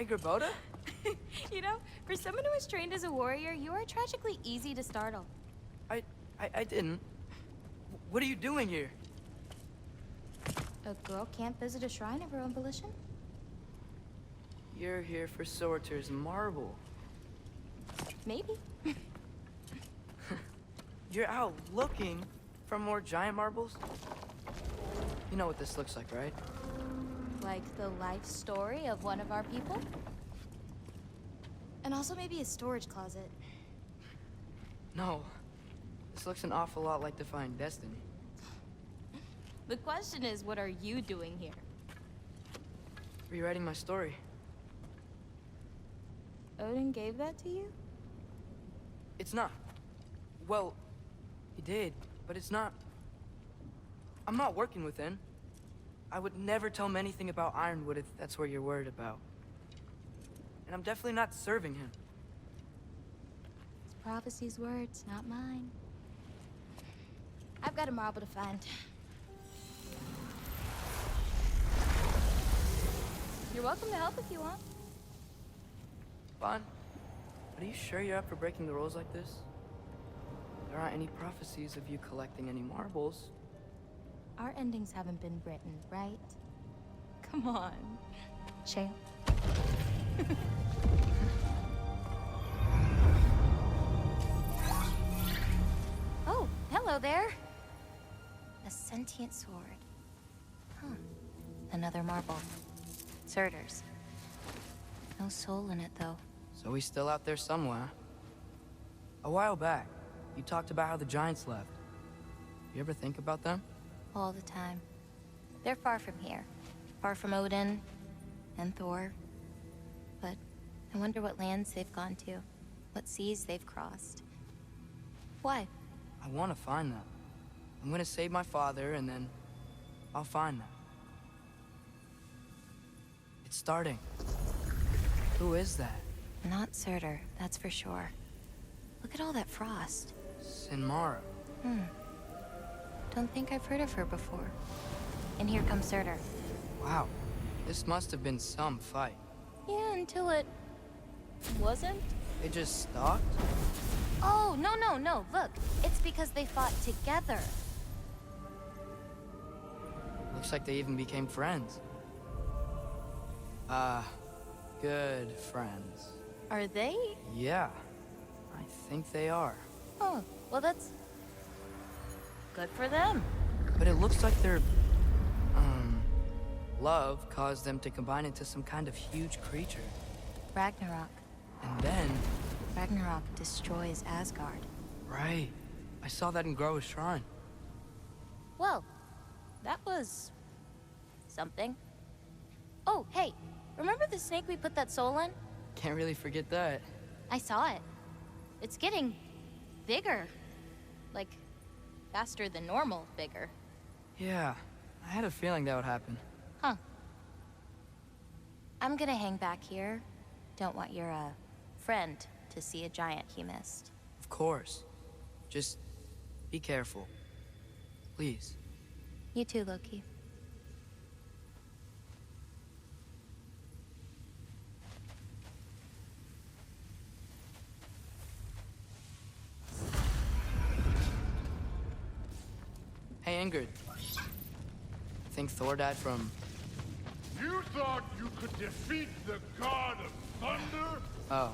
Gerboda? You know, for someone who was trained as a warrior, you are tragically easy to startle. I didn't. What are you doing here? A girl can't visit a shrine of her own volition? You're here for Sorter's marble. Maybe. You're out looking for more giant marbles? You know what this looks like, right? Like the life story of one of our people? And also maybe a storage closet. No. This looks an awful lot like Defying Destiny. The question is, what are you doing here? Rewriting my story. Odin gave that to you? It's not. Well, he did, but it's not. I'm not working with him. I would never tell him anything about Ironwood if that's what you're worried about. And I'm definitely not serving him. It's prophecy's words, not mine. I've got a marble to find. You're welcome to help if you want. Fine. But are you sure you're up for breaking the rules like this? There aren't any prophecies of you collecting any marbles. Our endings haven't been written, right? Come on, champ. Oh, hello there. A sentient sword. Huh. Another marble. Surtur's. No soul in it, though. So he's still out there somewhere. A while back, you talked about how the giants left. You ever think about them? All the time. They're far from here. Far from Odin and Thor. But I wonder what lands they've gone to. What seas they've crossed. Why? I want to find them. I'm gonna save my father, and then I'll find them. It's starting. Who is that? Not Surtur, that's for sure. Look at all that frost. Sinmara. Don't think I've heard of her before. And here comes Surtur. Wow. This must have been some fight. Yeah, until it... wasn't? They just stalked? Oh, no. Look, it's because they fought together. Looks like they even became friends. Good friends. Are they? Yeah, I think they are. Oh, well that's... good for them. But it looks like their, love caused them to combine into some kind of huge creature. Ragnarok. And then... Ragnarok destroys Asgard. Right. I saw that in Groa's shrine. Well, that was... something. Oh, hey, remember the snake we put that soul in? Can't really forget that. I saw it. It's getting... bigger. Like, faster than normal bigger. Yeah, I had a feeling that would happen. Huh. I'm gonna hang back here. Don't want your, friend to see a giant he missed. Of course. Just be careful. Please. You too, Loki. Hey, Ingrid. Think Thor died from... You thought you could defeat the god of thunder? Oh.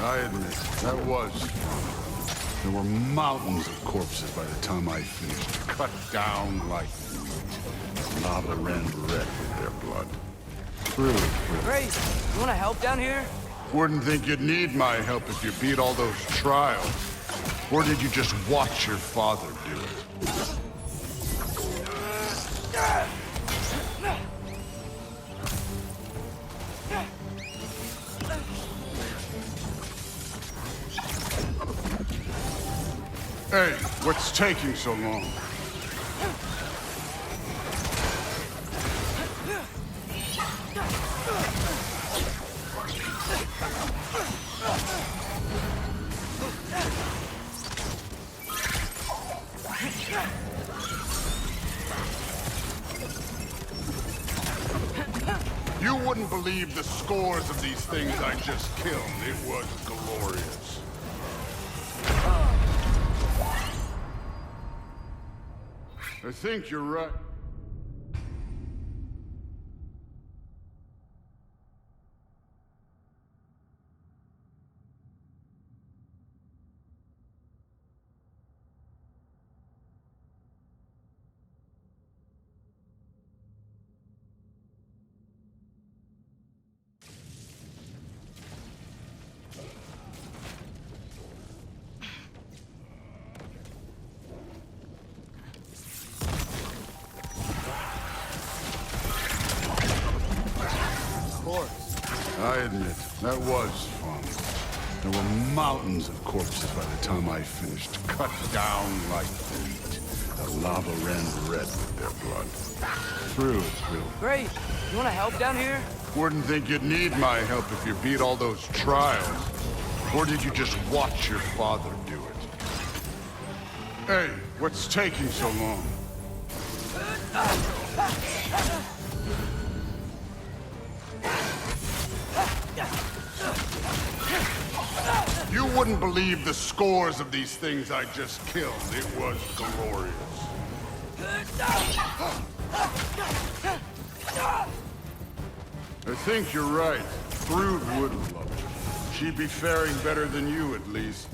I admit, that was. There were mountains of corpses by the time I finished. Cut down like meat. Lava ran red with their blood. Truly. Great! You wanna help down here? Wouldn't think you'd need my help if you beat all those trials. Or did you just watch your father do it? Hey, what's taking so long? You wouldn't believe the scores of these things I just killed. It was glorious. I think you're right. I admit, that was fun. There were mountains of corpses by the time I finished, cut down like wheat. The lava ran red with their blood. Thrill. Great. You want to help down here? Wouldn't think you'd need my help if you beat all those trials. Or did you just watch your father do it? Hey, what's taking so long? You wouldn't believe the scores of these things I just killed. It was glorious. I think you're right. Thrud would love it. She'd be faring better than you, at least.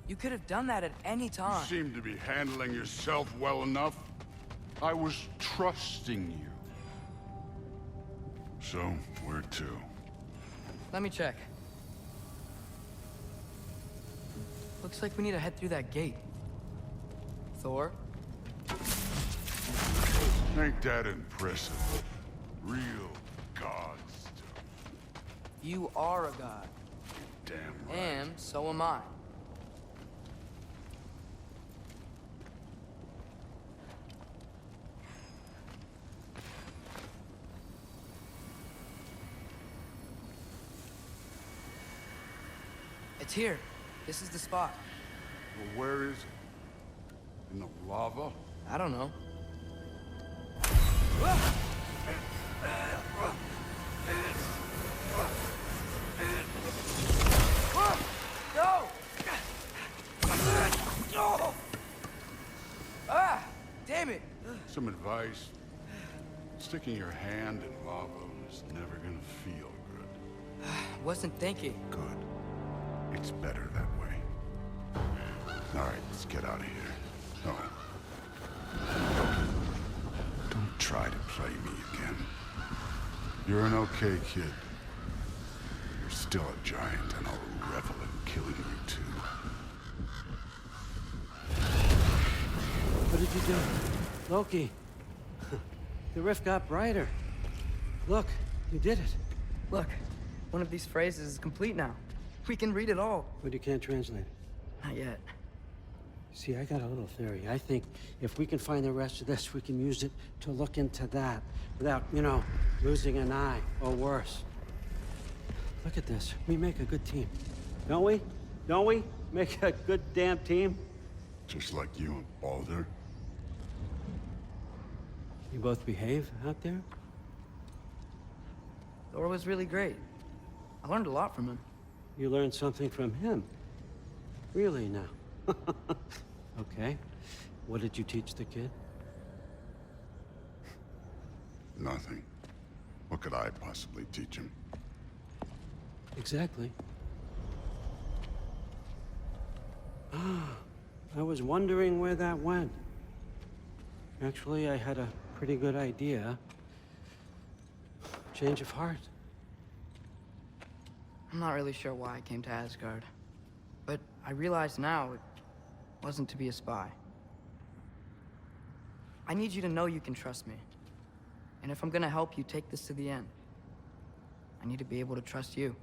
You could have done that at any time. You seem to be handling yourself well enough. I was trusting you. So, where to? Let me check. Looks like we need to head through that gate. Thor? Ain't that impressive? Real god stuff. You are a god. Damn right. And so am I. It's here. This is the spot. Well, where is it? In the lava? I don't know. Go! Ah! Damn it! Some advice. Sticking your hand in lava is never gonna feel good. Wasn't thinking. Good. It's better that way. All right, let's get out of here. Oh. Don't try to play me again. You're an okay kid. You're still a giant, and I'll revel in killing you too. What did you do? Loki. The rift got brighter. Look, you did it. Look, one of these phrases is complete now. We can read it all. But you can't translate it. Not yet. See, I got a little theory. I think if we can find the rest of this, we can use it to look into that without, you know, losing an eye or worse. Look at this. We make a good team. Don't we? Don't we? Make a good damn team? Just like you and Baldur. You both behave out there? Thor was really great. I learned a lot from him. You learned something from him? Really now? Okay. What did you teach the kid? Nothing. What could I possibly teach him? Exactly. Ah, I was wondering where that went. Actually, I had a pretty good idea. Change of heart. I'm not really sure why I came to Asgard. But I realize now it wasn't to be a spy. I need you to know you can trust me. And if I'm gonna help you take this to the end, I need to be able to trust you.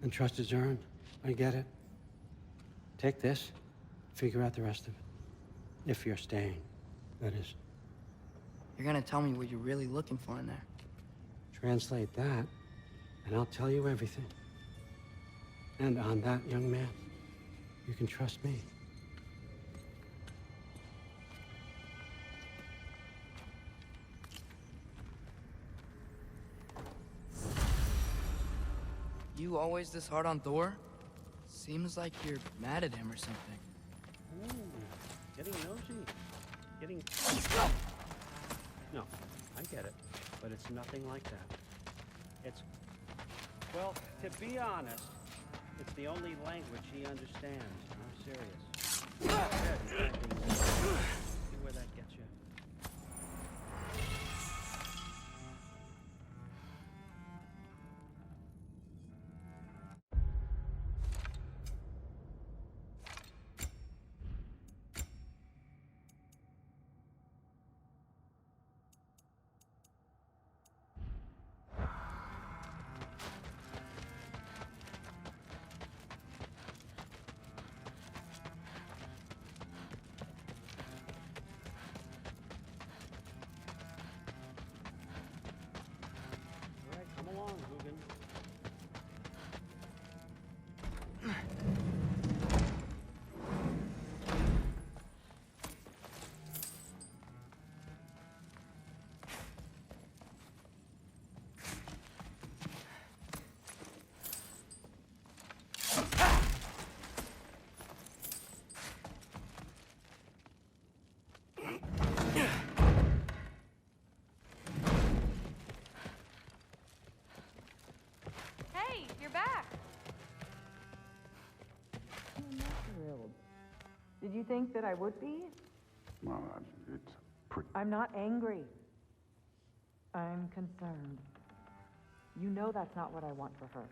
And trust is earned. I get it. Take this, figure out the rest of it. If you're staying, that is. You're gonna tell me what you're really looking for in there. Translate that, and I'll tell you everything. And on that, young man, you can trust me. You always this hard on Thor? Seems like you're mad at him or something. Ooh, getting nosy. Getting... No, I get it. But it's nothing like that. It's... Well, to be honest, it's the only language he understands. I'm serious. Go ahead and try things out. See where that gets you. All right, come along, Hugin. Hey, you're back. I'm not thrilled. Did you think that I would be? Well, it's pretty... I'm not angry. I'm concerned. You know that's not what I want for her.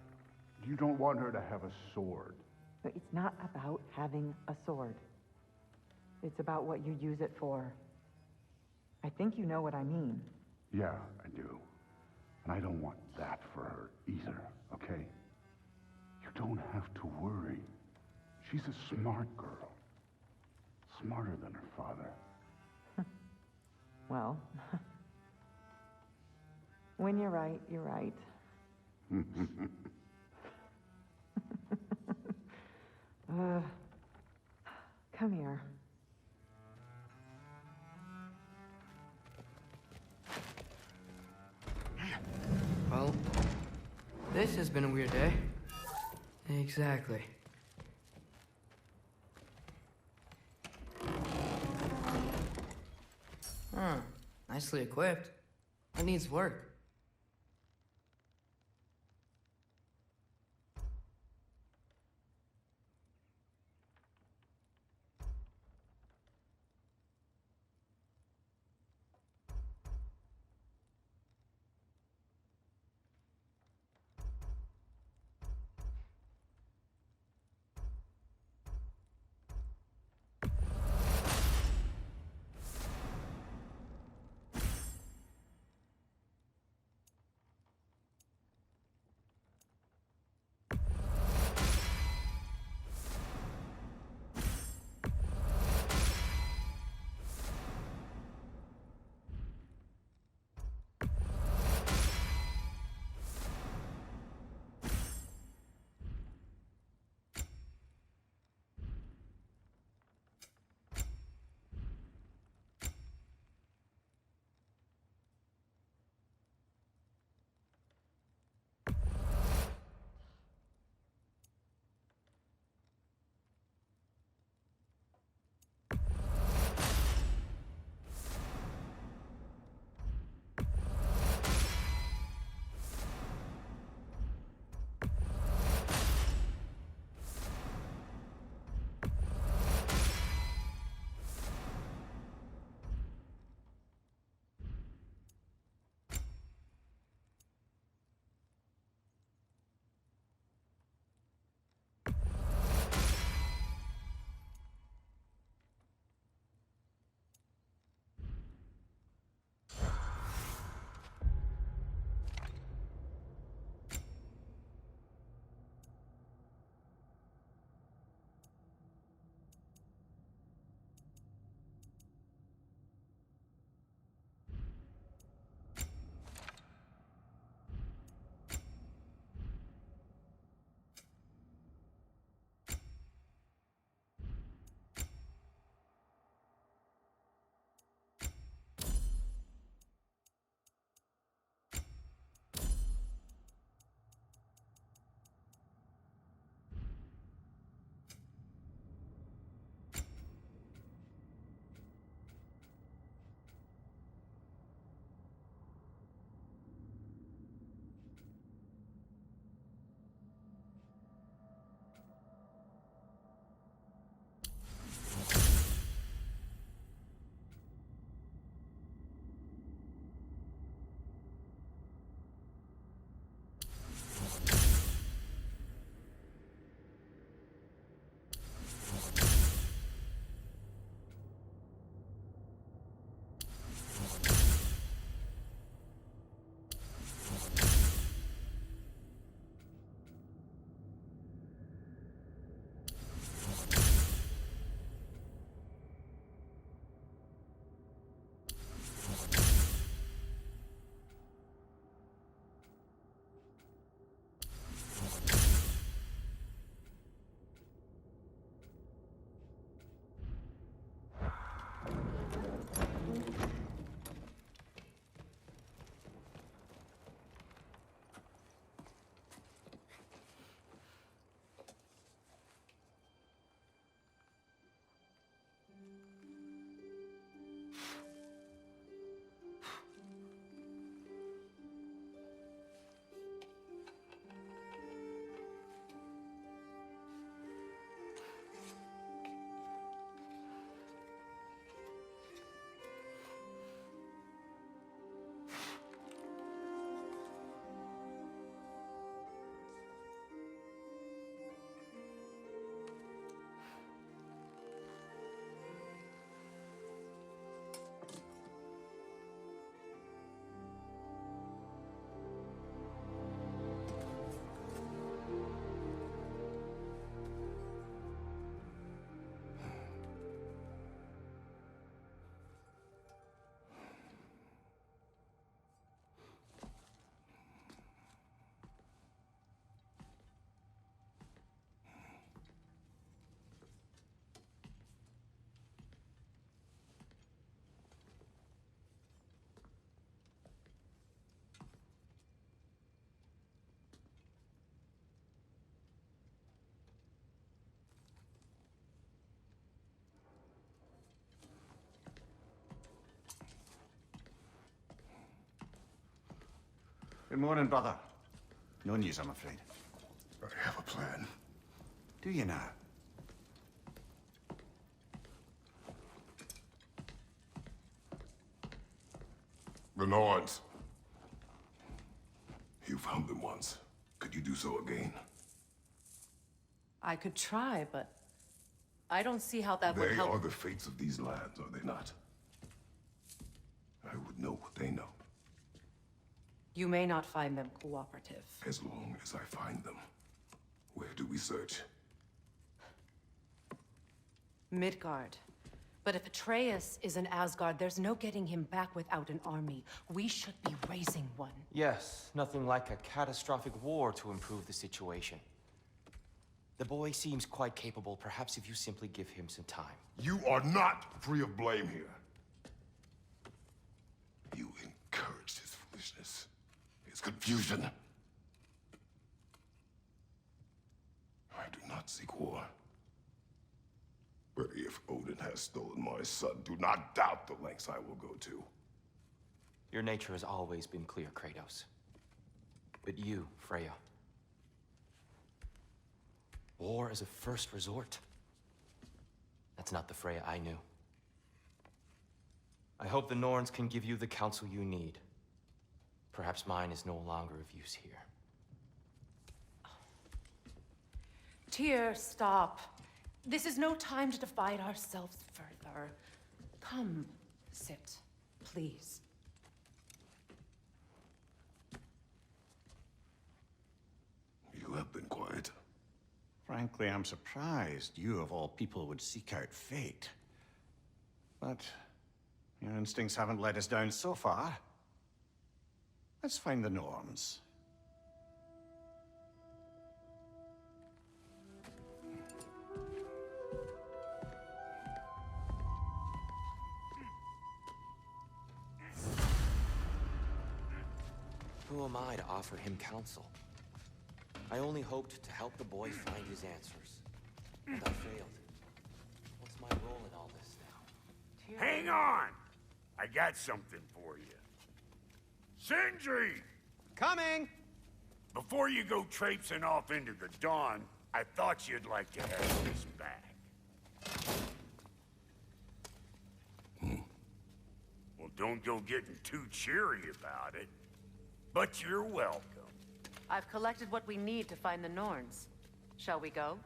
You don't want her to have a sword. But it's not about having a sword. It's about what you use it for. I think you know what I mean. Yeah, I do. And I don't want that for her either, okay? You don't have to worry. She's a smart girl. Smarter than her father. Well, when you're right, you're right. Come here. Well, this has been a weird day. Exactly. Huh. Nicely equipped. It needs work. Good morning, brother. No news, I'm afraid. I have a plan. Do you now? The Norns. You found them once. Could you do so again? I could try, but I don't see how that would They help. are the fates of these lands, are they not? I would know what they know, You may not find them cooperative. as long as I find them. Where do we search? Midgard. But if Atreus is in Asgard, there's no getting him back without an army. We should be raising one. Yes, nothing like a catastrophic war to improve the situation. The boy seems quite capable. Perhaps if you simply give him some time. You are not free of blame here. You encouraged his foolishness, his confusion. I do not seek war. But if Odin has stolen my son, do not doubt the lengths I will go to. Your nature has always been clear, Kratos. But you, Freya. War as a first resort. That's not the Freya I knew. I hope the Norns can give you the counsel you need. Perhaps mine is no longer of use here. Tyr, stop. This is no time to divide ourselves further. Come, sit, please. You have been quiet. Frankly, I'm surprised you, of all people, would seek out fate. But your instincts haven't let us down so far. Let's find the Norns. Who am I to offer him counsel? I only hoped to help the boy find his answers. And I failed. What's my role in all this now? Hang on! I got something for you. Sindri! Coming! Before you go traipsing off into the dawn, I thought you'd like to have this back. Well, don't go getting too cheery about it. But you're welcome. I've collected what we need to find the Norns. Shall we go?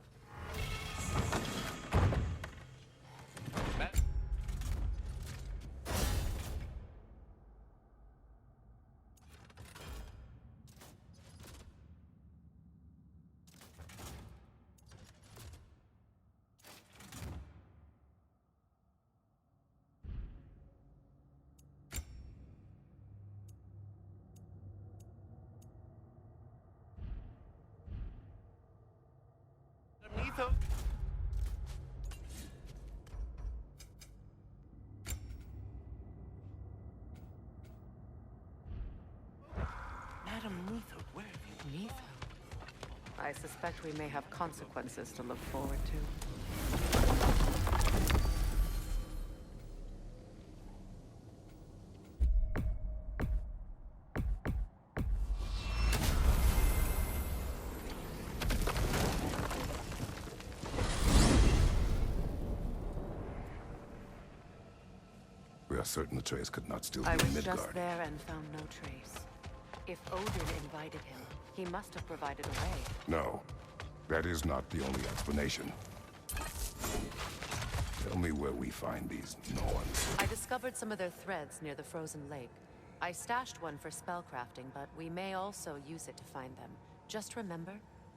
Madam Neither, where have you? Neither? I suspect we may have consequences to look forward to. We are certain Atreus could not still be I in was Midgard. just there and found no trace. If Odin invited him, he must have provided a way. No, that is not the only explanation. Tell me where we find these Norns. I discovered some of their threads near the frozen lake. I stashed one for spellcrafting, but we may also use it to find them. Just remember,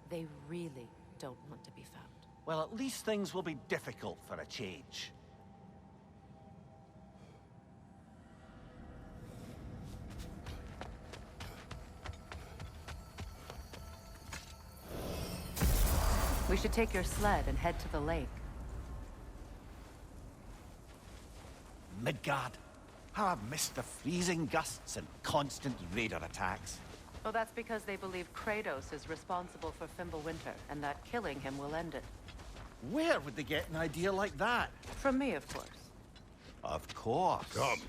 they really don't want to be found. Well, at least things will be difficult for a change. We should take your sled and head to the lake. Midgard. How I've missed the freezing gusts and constant raider attacks. Well, that's because they believe Kratos is responsible for Fimbulwinter, and that killing him will end it. Where would they get an idea like that? From me, of course. Of course. Come.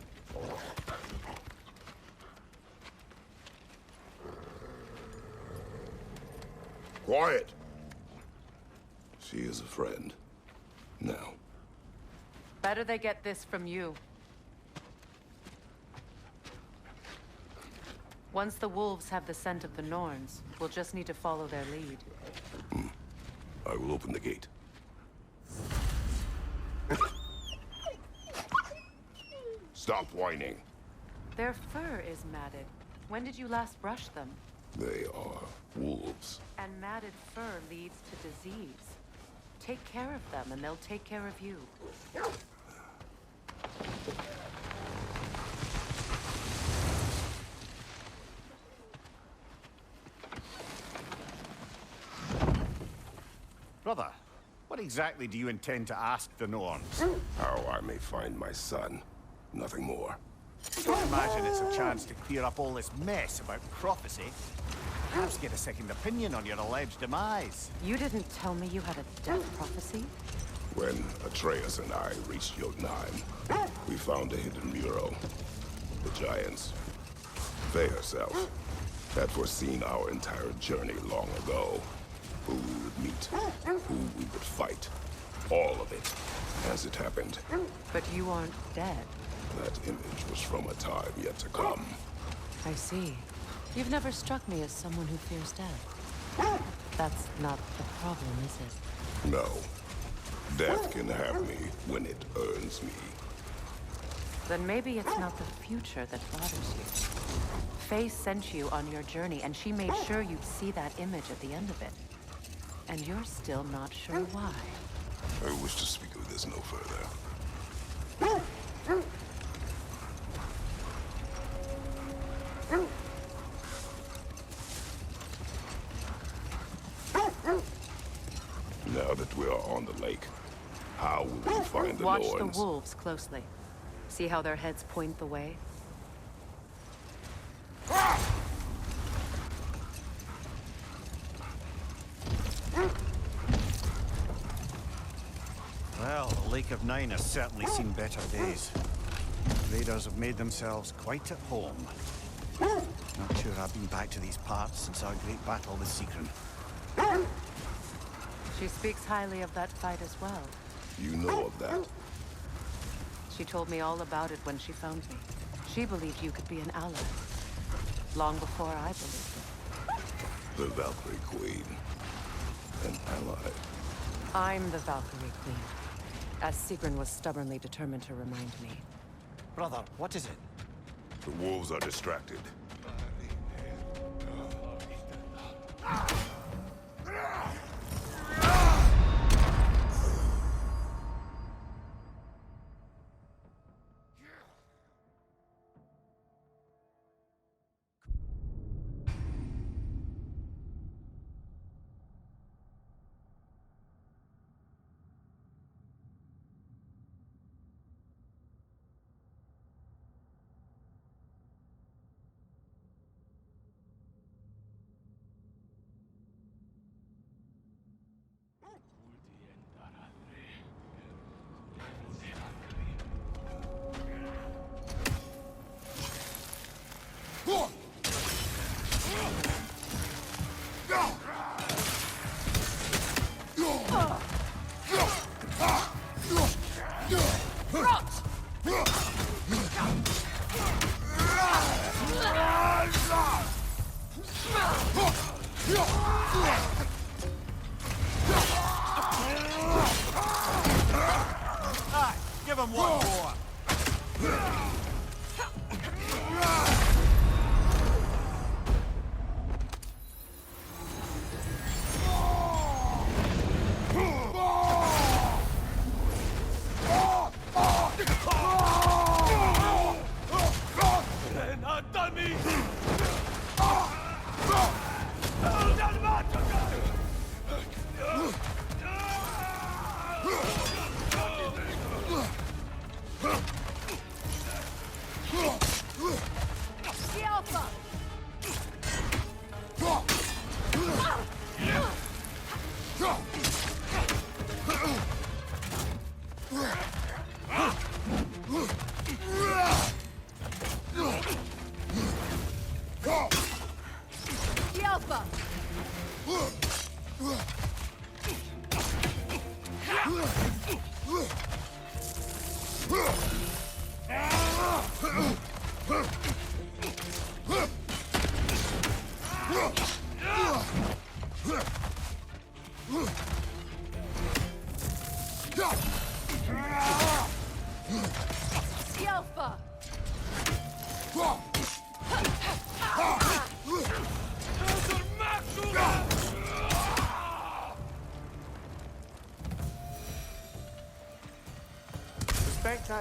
Quiet! She is a friend. Now. Better they get this from you. Once the wolves have the scent of the Norns, we'll just need to follow their lead. I will open the gate. Stop whining. Their fur is matted. When did you last brush them? They are wolves. And matted fur leads to disease. Take care of them, and they'll take care of you. Brother, what exactly do you intend to ask the Norns? How I may find my son. Nothing more. I imagine it's a chance to clear up all this mess about prophecy. Perhaps get a second opinion on your alleged demise. You didn't tell me you had a death prophecy? When Atreus and I reached Jotunheim, we found a hidden mural. The Giants, they herself, had foreseen our entire journey long ago. Who we would meet, who we would fight. All of it, as it happened. But you aren't dead. That image was from a time yet to come. I see. You've never struck me as someone who fears death. That's not the problem, is it? No. Death can have me when it earns me. Then maybe it's not the future that bothers you. Faye sent you on your journey, and she made sure you'd see that image at the end of it. And you're still not sure why. I wish to speak of this no further. Now that we are on the lake, how will we find the Watch Norns? the wolves closely. See how their heads point the way? Well, the Lake of Nine has certainly seen better days. Raiders have made themselves quite at home. Not sure I've been back to these parts since our great battle with Secret. She speaks highly of that fight as well. You know of that? She told me all about it when she found me. She believed you could be an ally. Long before I believed it. The Valkyrie Queen. An ally. I'm the Valkyrie Queen. As Sigrun was stubbornly determined to remind me. Brother, what is it? The wolves are distracted. Give him one more!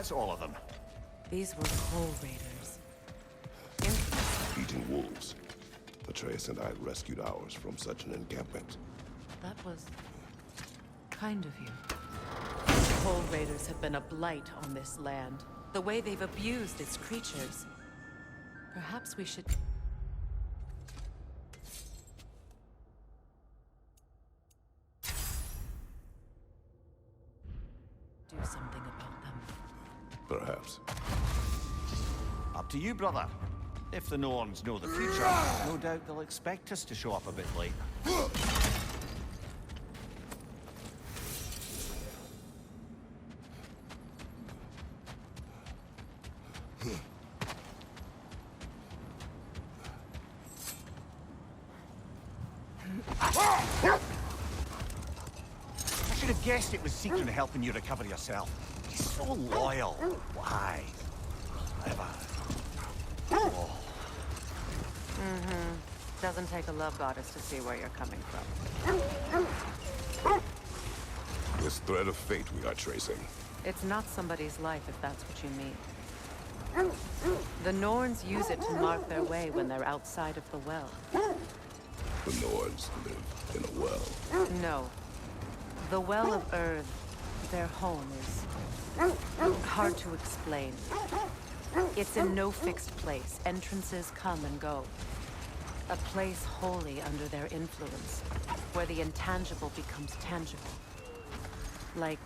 that's all of them. These were Coal Raiders. Infamous. Eating wolves. Atreus and I rescued ours from such an encampment. That was kind of you. Coal Raiders have been a blight on this land. The way they've abused its creatures. Perhaps we should... do something about them. Perhaps. Up to you, brother. If the Norns know the future, no doubt they'll expect us to show up a bit late. I should have guessed it was Seeker helping you recover yourself. He's so loyal. Why? Clever. Oh. Doesn't take a love goddess to see where you're coming from. This thread of fate we are tracing. It's not somebody's life, if that's what you mean. The Norns use it to mark their way when they're outside of the well. The Norns live in a well. No. The Well of Earth, their home, is hard to explain. It's in no fixed place. Entrances come and go. A place wholly under their influence, where the intangible becomes tangible. Like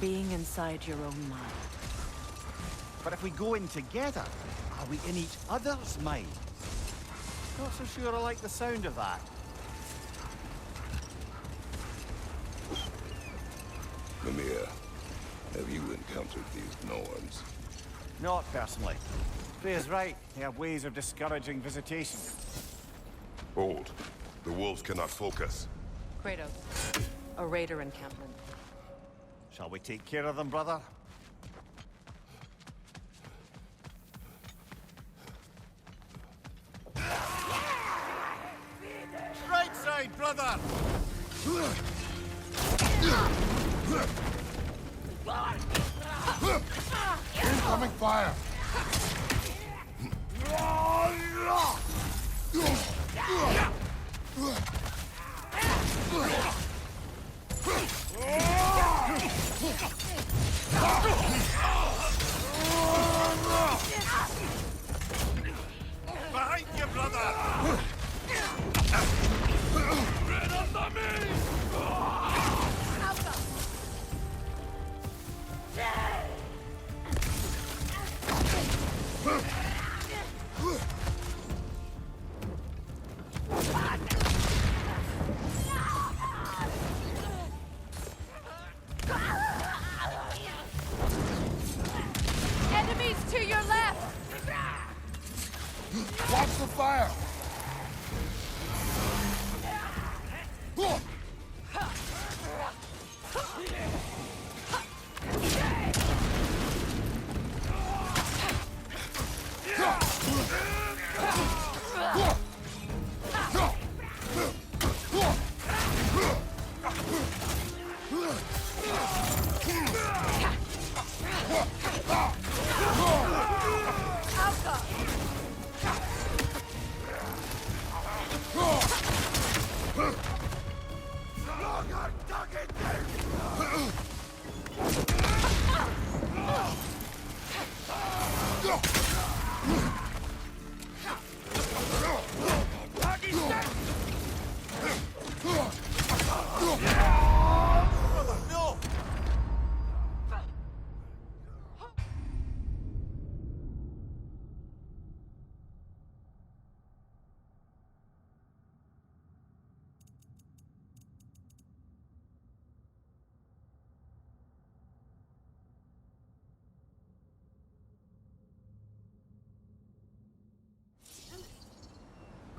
being inside your own mind. But if we go in together, are we in each other's mind? Not so sure I like the sound of that. Mimir, have you encountered these Norns? Not personally. Freya's right. They have ways of discouraging visitation. Hold. The wolves cannot focus. Kratos, a raider encampment. Shall we take care of them, brother? Right side, brother! Incoming fire! Behind you, brother! Enemies to your left! Watch the fire!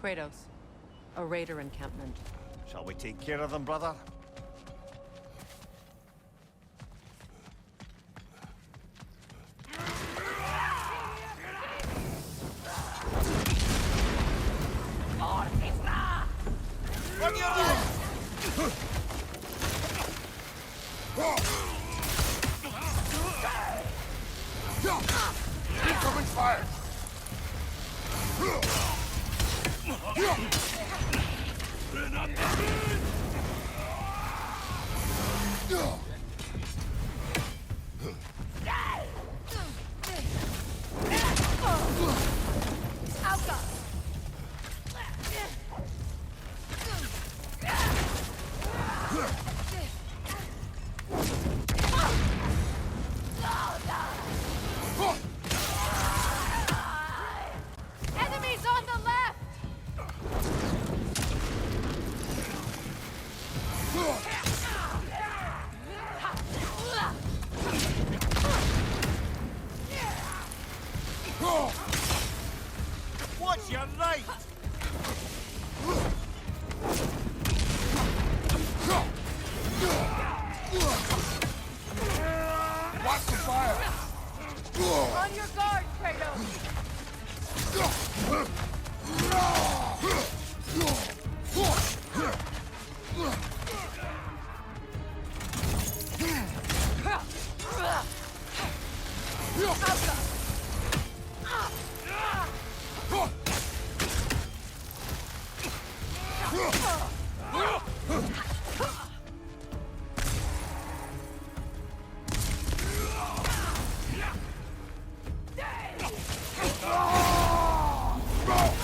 Kratos, a raider encampment. Shall we take care of them, brother? On your left! Enemies on the left! What's your light? Watch the fire! On your guard, Kratos!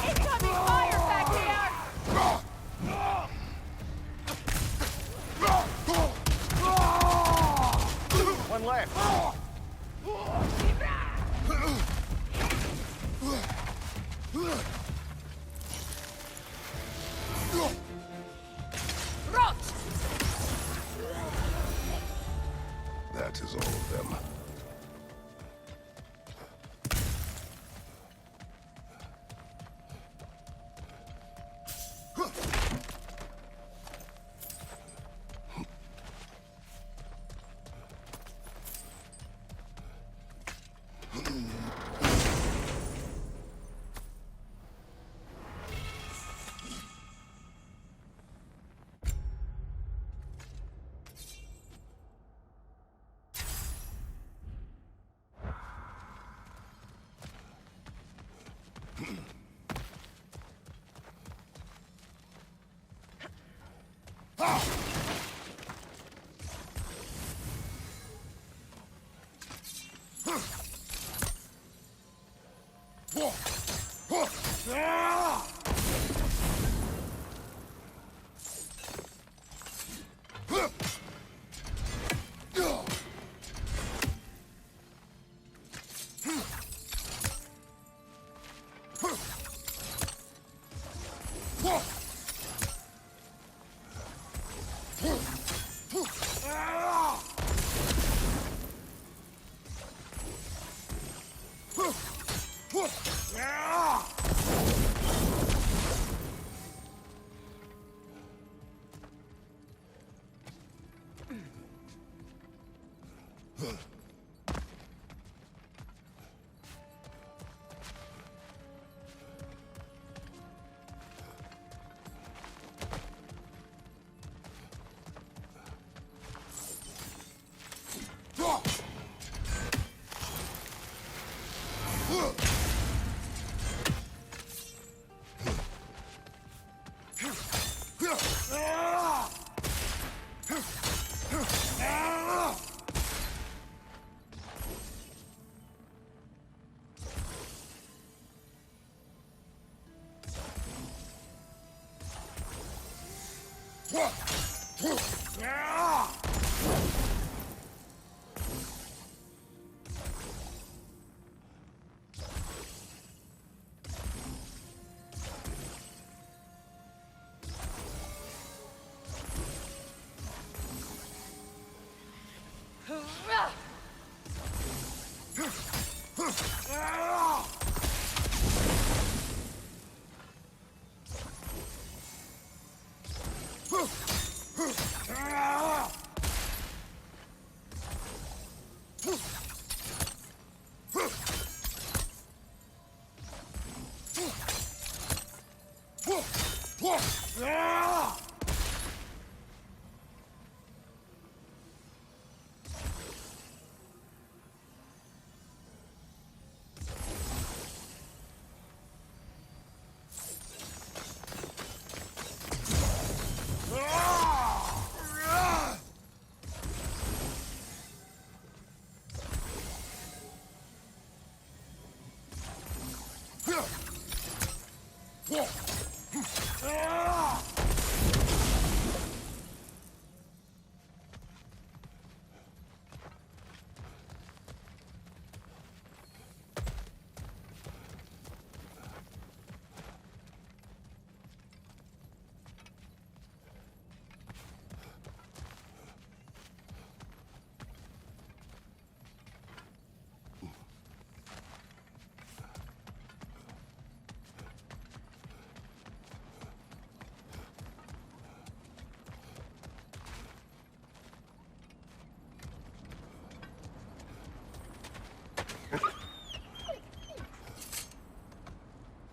Incoming fire back here! One left. That is all of them.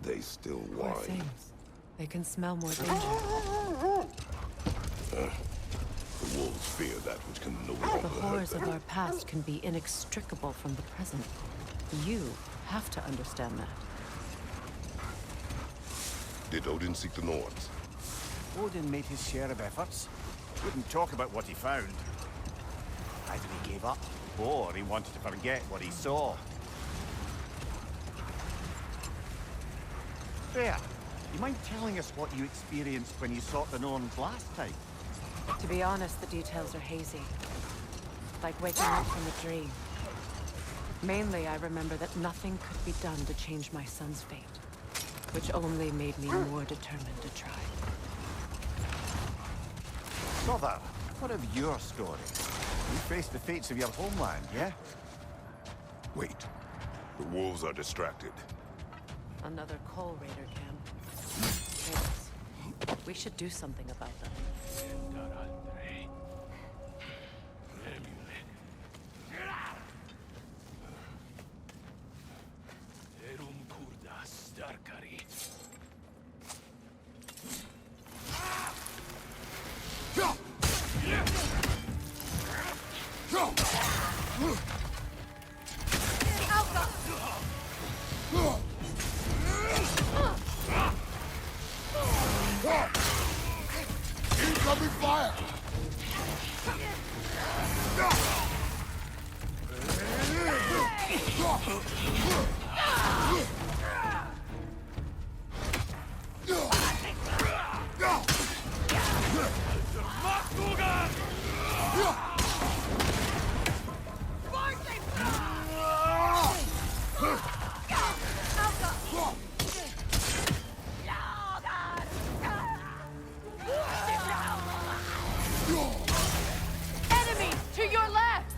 They still Poor whine. things. They can smell more danger. The wolves fear that which can no longer The hurt horrors them. of our past can be inextricable from the present. You have to understand that. Did Odin seek the Norns? Odin made his share of efforts. Wouldn't talk about what he found. Either he gave up, or he wanted to forget what he saw. There. You mind telling us what you experienced when you sought the Norns last time? To be honest, the details are hazy. Like waking up from a dream. Mainly, I remember that nothing could be done to change my son's fate, which only made me more determined to try. Brother, what of your story? You faced the fates of your homeland, yeah? Wait. The wolves are distracted. Another coal raider camp. Yes. We should do something about them. Incoming fire! Enemies to your left!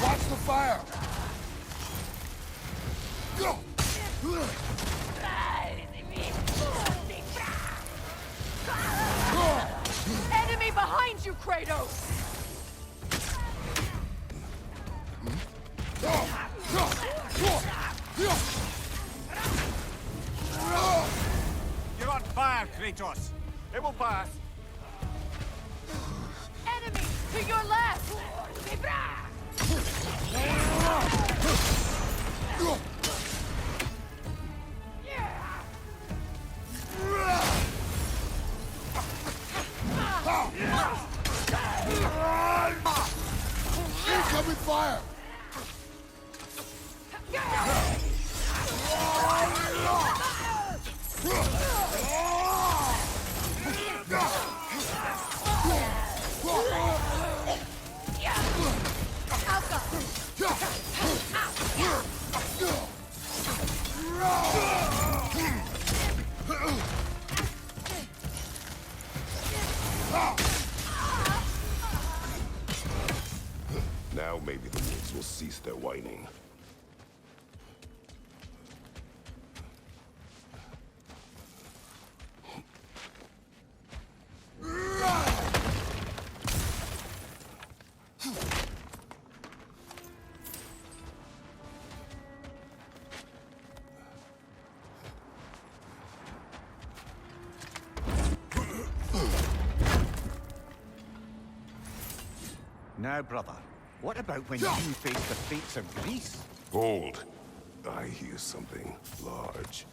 Watch the fire! Enemy behind you, Kratos! You're on fire, Kratos. It will pass. Enemy to your left! Incoming fire! Now maybe the wolves will cease their whining. Now, brother, what about when you face the fates of Greece? Hold. I hear something large.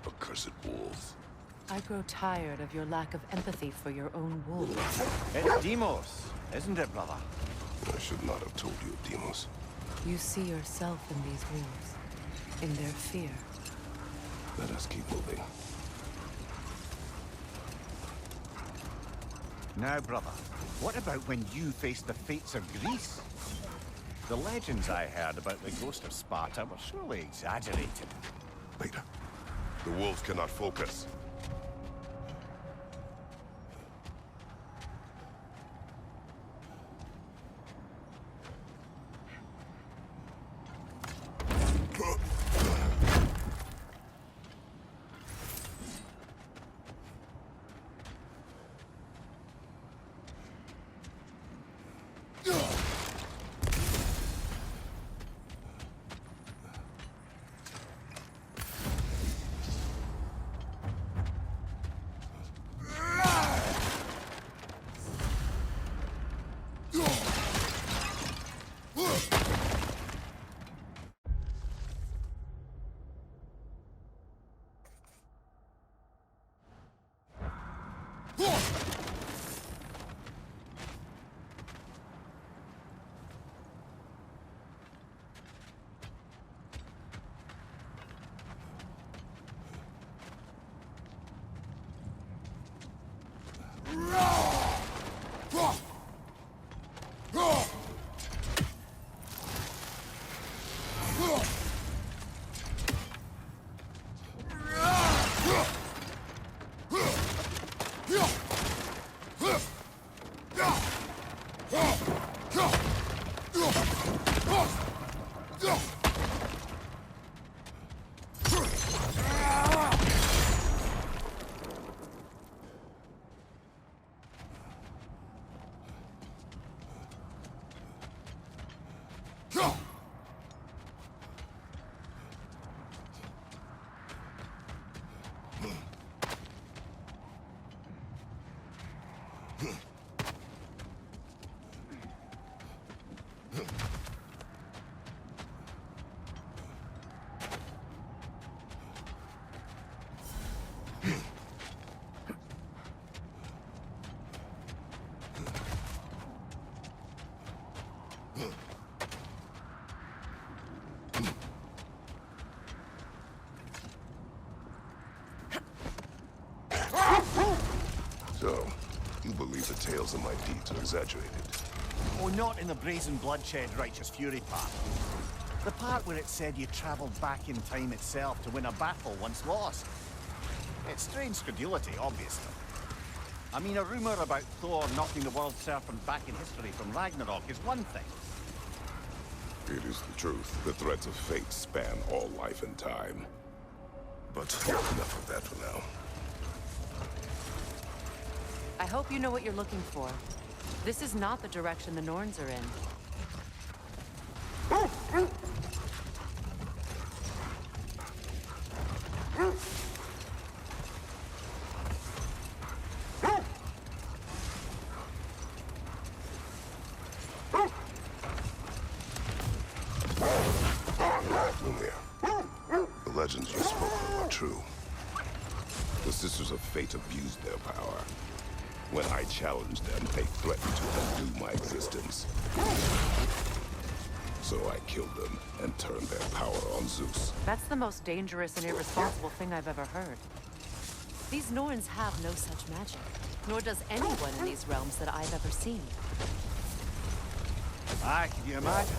Accursed wolves. I grow tired of your lack of empathy for your own wolves. It's Demos, isn't it, brother? I should not have told you, Demos. You see yourself in these wolves, in their fear. Let us keep moving. Now, brother, what about when you face the fates of Greece? The legends I heard about the ghost of Sparta were surely exaggerated. Later. The wolves cannot focus. details of my deeds are exaggerated. Oh, not in the brazen bloodshed righteous fury part. The part where it said you traveled back in time itself to win a battle once lost. It's strange credulity, obviously. I mean, a rumor about Thor knocking the world serpent back in history from Ragnarok is one thing. It is the truth. The threads of fate span all life and time. But enough of that for now. I hope you know what you're looking for. This is not the direction the Norns are in. The legends you spoke of are true. The Sisters of Fate abused their power. When I challenged them, they threatened to undo my existence. So I killed them and turned their power on Zeus. That's the most dangerous and irresponsible thing I've ever heard. These Norns have no such magic, nor does anyone in these realms that I've ever seen. Aye, can you imagine?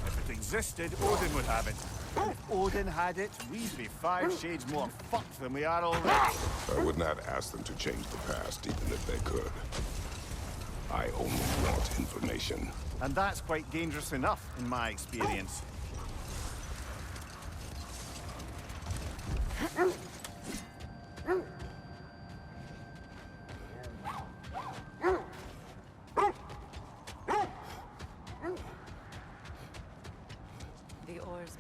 If it existed, Odin would have it. And if Odin had it, we'd be 5 shades more fucked than we are already. I would not ask them to change the past, even if they could. I only want information. And that's quite dangerous enough, in my experience. The oars.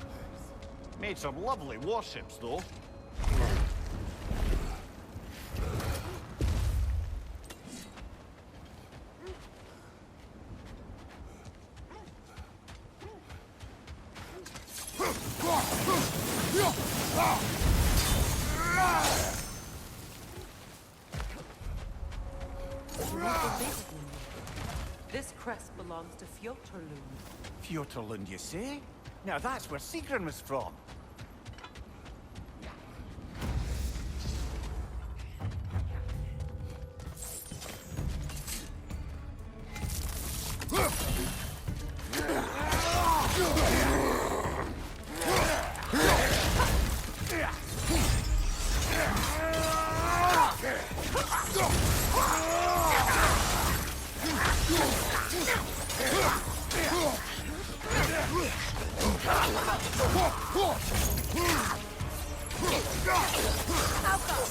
Made some lovely warships, though. This crest belongs to Fjotorlund. Fjotorlund, you say? Now that's where Sigrun was from. Alpha!